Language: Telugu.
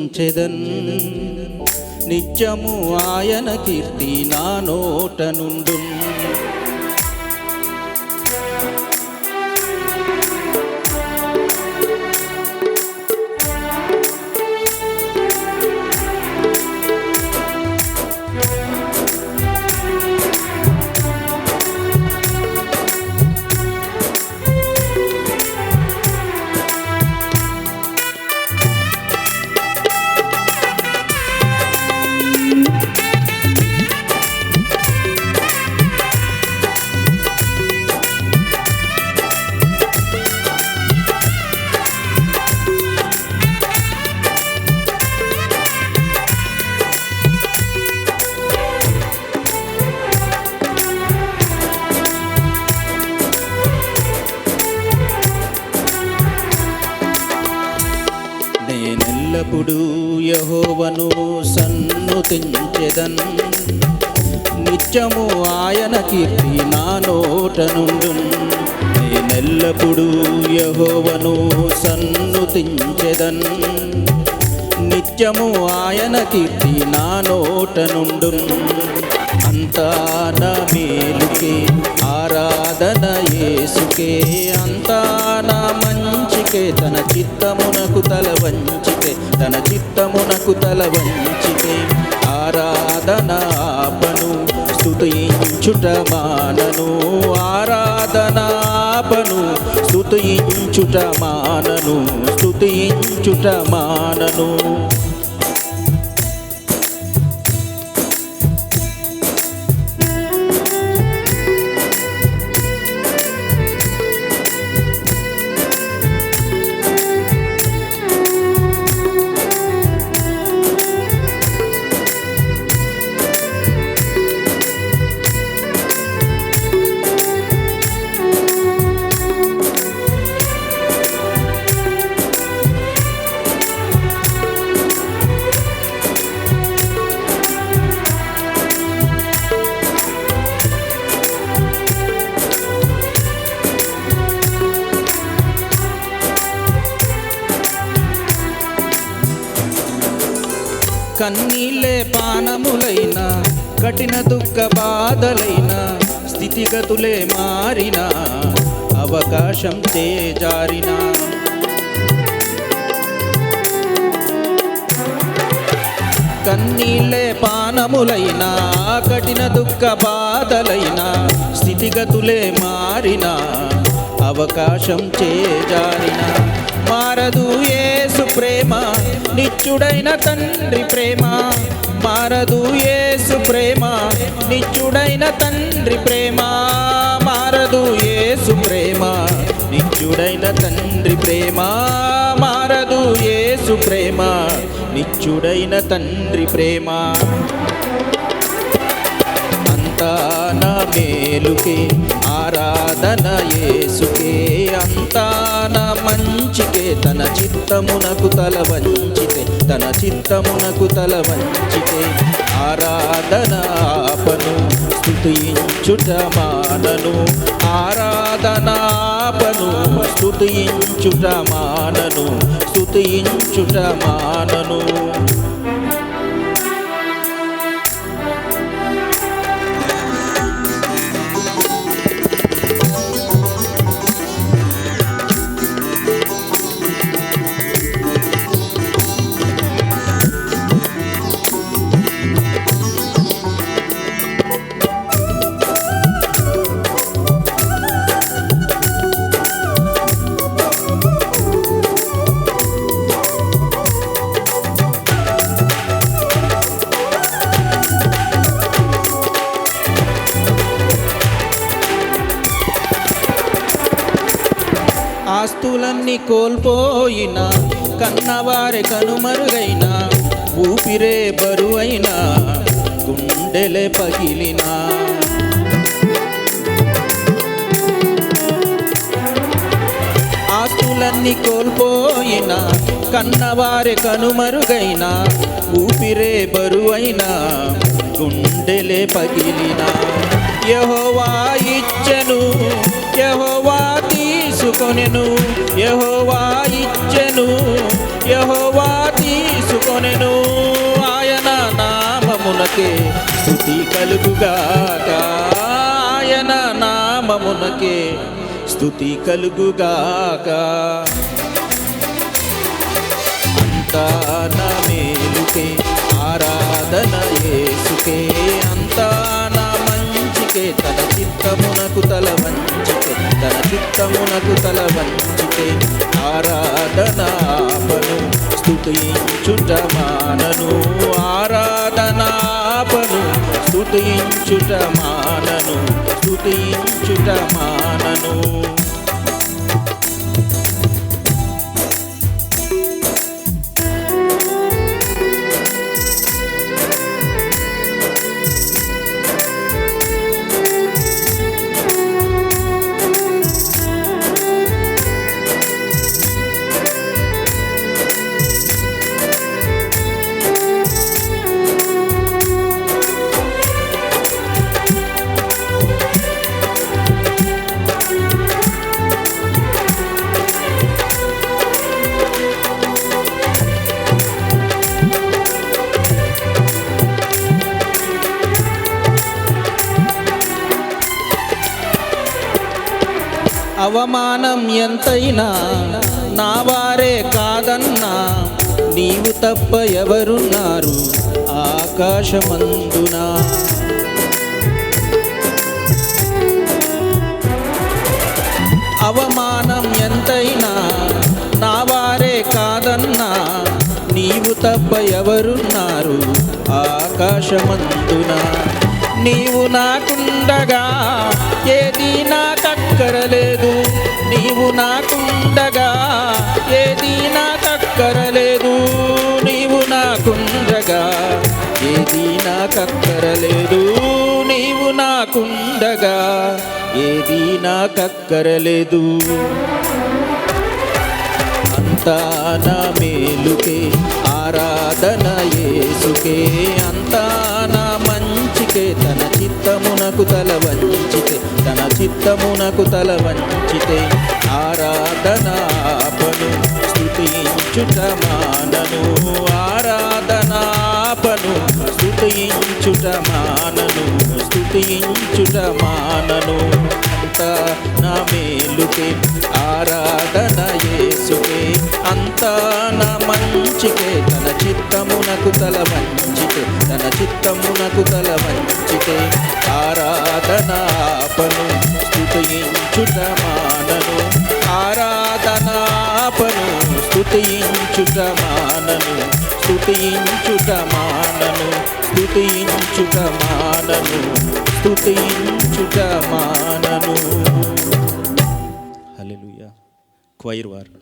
స్తుతించెదన్ నిత్యము ఆయన కీర్తి నా నోట నుండున్ నేనెల్లప్పుడూ యెహోవాను సన్నుతించెదన్ నిత్యము ఆయన కీర్తి నా నోట నుండున్ నేనెల్లప్పుడూ యెహోవాను సన్నుతించెదన్ నిత్యము ఆయన కీర్తి నా నోట నుండున్ అంతా నా మేలుకే ఆరాధన యేసుకే అంతా నా మంచికే తన చిత్తమునకు తల వంచితే తన చిత్తమునకు తల వంచితే ఆరాధన ఆపను స్తుతించుట మానను ఆరాధన ఆపను స్తుతించుట మానను స్తుతించుట మానను కన్నీళ్ళే పానములైన కఠిన దుఃఖ బాధలైన స్థితిగతులే మారిన అవకాశం చేజారిన కన్నీళ్ళే పానములైన కఠిన దుఃఖ బాధలైన స్థితిగతులే మారిన అవకాశం చేజారిన మారదు యేసు ప్రేమ నిత్యుడైన తండ్రి ప్రేమ మారదు యేసు ప్రేమ నిత్యుడైన తండ్రి ప్రేమ మారదు యేసు ప్రేమ నిత్యుడైన తండ్రి ప్రేమ మారదు యేసు ప్రేమ నిత్యుడైన తండ్రి ప్రేమ అంతా నా మేలుకే ఆరాధన యేసుకే అంతా నా మంచికే తన చిత్తమునకు తల వంచితే తన చిత్తమునకు తల వంచితే ఆరాధన ఆపను స్తుతించుట మానను ఆరాధన ఆపను స్తుతించుట మానను స్తుతించుట మానను ఆస్తులన్నీ కోల్పోయినా కన్నవారే కనుమరుగైనా ఊపిరే బరువైనా గుండెలే పగిలినా ఆస్తులన్నీ కోల్పోయినా కన్నవారే కనుమరుగైనా ఊపిరే బరువైనా గుండెలే పగిలినా యెహోవా ఇచ్చెను యెహోవా తీసుకొనెను యెహోవా ఇచ్చెను యెహోవా తీసుకొనెను నామమునకే స్తుతి కలుగుగాక, ఆయన నామమునకే స్తుతి కలుగుగాక. అంతా నా మేలుకే ఆరాధన యేసుకే, అంతా నా మంచికే తన చిత్తమునకు తల వంచితే, తన చిత్తమునకు తల వంచితే ఆరాధనాపను స్తుతించుట మానను, ఆరాధనాపను స్తుతించుట మానను, స్తుతించుట మానను. అవమానం ఎంతైనా నా వారే కాదన్నా, నీవు తప్ప ఎవరున్నారు ఆకాశమందున. అవమానం ఎంతైనా నా వారే కాదన్నా, నీవు తప్ప ఎవరున్నారు ఆకాశమందున. నీవు నాకుండగా ఏది నాకక్కరలేదు, నీవు నాకుండగా ఏది నాకక్కరలేదు, నీవు నాకుండగా ఏది నాకక్కరలేదు, నీవు నాకుండగా ఏది నాకక్కరలేదు. అంతా నా మేలుకే ఆరాధన యేసుకే, అంతా నా మంచికే తన చిత్తమునకు తల వంచితే, తన చిత్తమునకు తల వంచితే ఆరాధనాపను స్తుతించుట మానను, ఆరాధనాపను స్తుతించుట మానను, స్తుతించుట మానను. అంతా నా మేలుకే ఆరాధన యేసుకే, అంతా నా మంచికే తన చిత్తమునకు తల వంచితే, తన చిత్తమునకు తల వంచితే ఆరాధనాపను స్తుతించుట మానను, ఆరాధనాపను స్తుతించుట మానను, స్తుతించుట మానను, స్తుతించుట మానను, స్తుతించుట మానను. హల్లెలూయా. క్వైర్ వారు